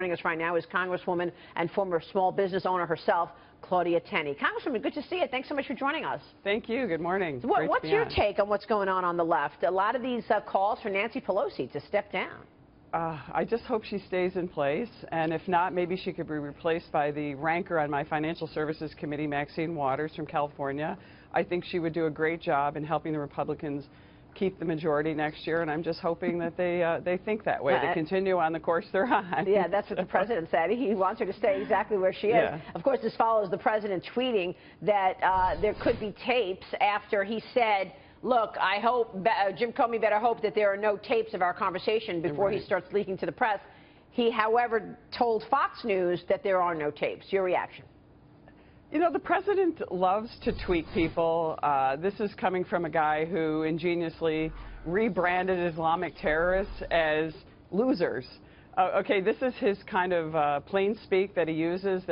Joining us right now is Congresswoman and former small business owner herself, Claudia Tenney. Congresswoman, good to see you. Thanks so much for joining us. Thank you. Good morning. What's your take on what's going on the left? A lot of these calls for Nancy Pelosi to step down. I just hope she stays in place, and if not, maybe she could be replaced by the ranker on my Financial Services Committee, Maxine Waters from California. I think she would do a great job in helping the Republicans keep the majority next year, and I'm just hoping that they think that way, to continue on the course they're on. Yeah, that's what the president said. He wants her to stay exactly where she is. Yeah. Of course, this follows the president tweeting that there could be tapes after he said, look, I hope, Jim Comey better hope that there are no tapes of our conversation before he starts leaking to the press. He, however, told Fox News that there are no tapes. Your reaction? You know, the president loves to tweak people. This is coming from a guy who ingeniously rebranded Islamic terrorists as losers. Okay, this is his kind of plain speak that he uses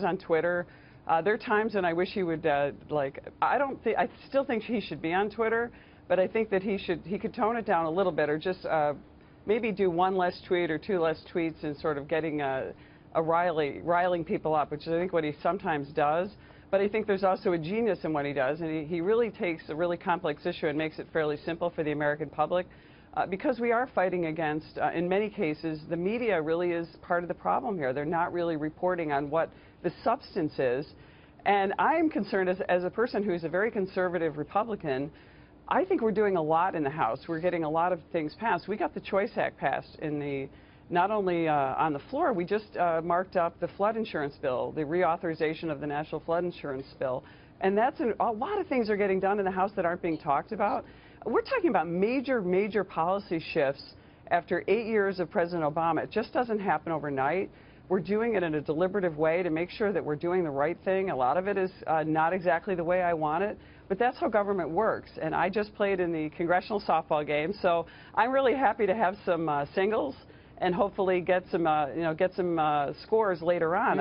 on Twitter. There are times when I wish he would, I still think he should be on Twitter, but I think that he could tone it down a little bit, or just maybe do one less tweet or two less tweets, and sort of getting riling people up, which is, I think, what he sometimes does. But I think there's also a genius in what he does, and he really takes a really complex issue and makes it fairly simple for the American public. Because we are fighting against, in many cases, the media really is part of the problem here. They're not really reporting on what the substance is. And I am concerned, as a person who's a very conservative Republican, I think we're doing a lot in the House. We're getting a lot of things passed. We got the Choice Act passed in the not only on the floor, we just marked up the flood insurance bill, the reauthorization of the National Flood Insurance Bill. And that's a lot of things are getting done in the House that aren't being talked about. We're talking about major, major policy shifts after 8 years of President Obama. It just doesn't happen overnight. We're doing it in a deliberative way to make sure that we're doing the right thing. A lot of it is not exactly the way I want it, but that's how government works. And I just played in the congressional softball game, so I'm really happy to have some singles and hopefully get some scores later on.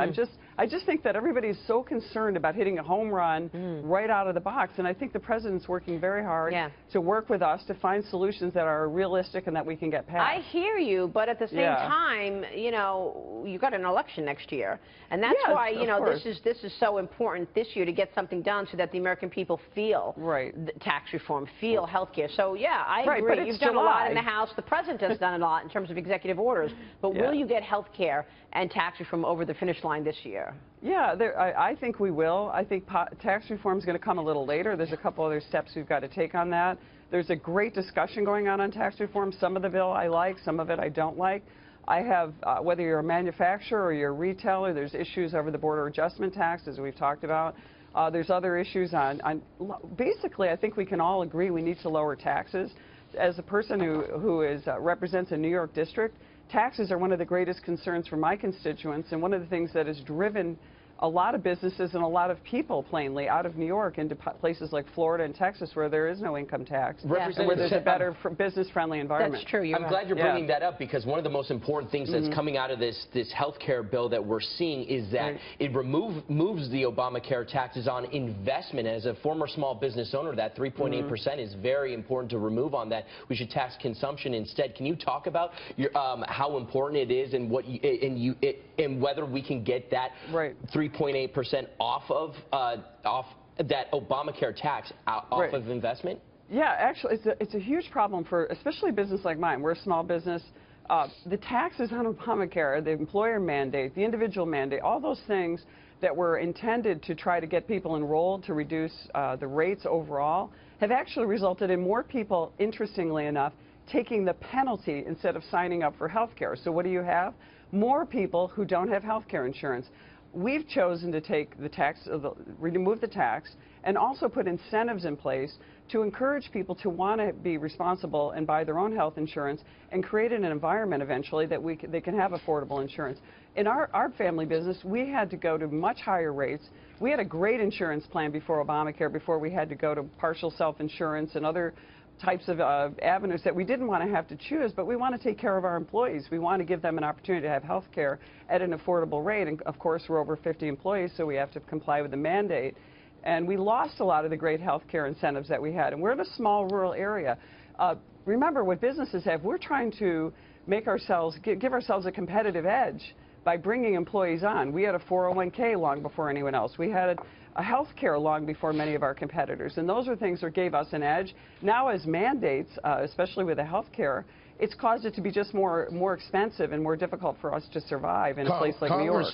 I just think that everybody is so concerned about hitting a home run right out of the box, and I think the president's working very hard to work with us to find solutions that are realistic and that we can get past. I hear you, but at the same time, you know, you've got an election next year, and that's why, you know, this is so important this year to get something done so that the American people feel tax reform, feel health care. So yeah, I agree. You've done a lot in the House. The president has done a lot in terms of executive orders, but will you get health care and tax reform over the finish line this year? Yeah, I think we will. I think tax reform is going to come a little later. There's a couple other steps we've got to take on that. There's a great discussion going on tax reform. Some of the bill I like, some of it I don't like. I have, whether you're a manufacturer or you're a retailer, there's issues over the border adjustment tax, as we've talked about. There's other issues on basically, I think we can all agree we need to lower taxes. As a person who represents a New York district, taxes are one of the greatest concerns for my constituents, and one of the things that has driven a lot of businesses and a lot of people, plainly, out of New York into places like Florida and Texas, where there is no income tax, and where there's a better business-friendly environment. That's true. I'm glad you're bringing that up, because one of the most important things that's coming out of this health care bill that we're seeing is that it moves the Obamacare taxes on investment. As a former small business owner, that 3.8% is very important to remove on that. We should tax consumption instead. Can you talk about how important it is, and and whether we can get that 3.8% off of that Obamacare tax off of investment? Yeah, actually, it's a huge problem for especially a business like mine. We're a small business. The taxes on Obamacare, the employer mandate, the individual mandate, all those things that were intended to try to get people enrolled to reduce the rates overall have actually resulted in more people, interestingly enough, taking the penalty instead of signing up for health care. So what do you have? More people who don't have health care insurance. We've chosen to take the tax, remove the tax, and also put incentives in place to encourage people to want to be responsible and buy their own health insurance, and create an environment eventually that they can have affordable insurance. In our family business, we had to go to much higher rates. We had a great insurance plan before Obamacare, before we had to go to partial self-insurance and other types of avenues that we didn't want to have to choose, but we want to take care of our employees. We want to give them an opportunity to have health care at an affordable rate, and of course we're over 50 employees, so we have to comply with the mandate. And we lost a lot of the great health care incentives that we had, and we're in a small rural area. Remember what businesses have. We're trying to make ourselves, give ourselves a competitive edge by bringing employees on. We had a 401k long before anyone else. We had a health care long before many of our competitors. And those are things that gave us an edge. Now as mandates, especially with the health care, it's caused it to be just more expensive and more difficult for us to survive in a place like New York.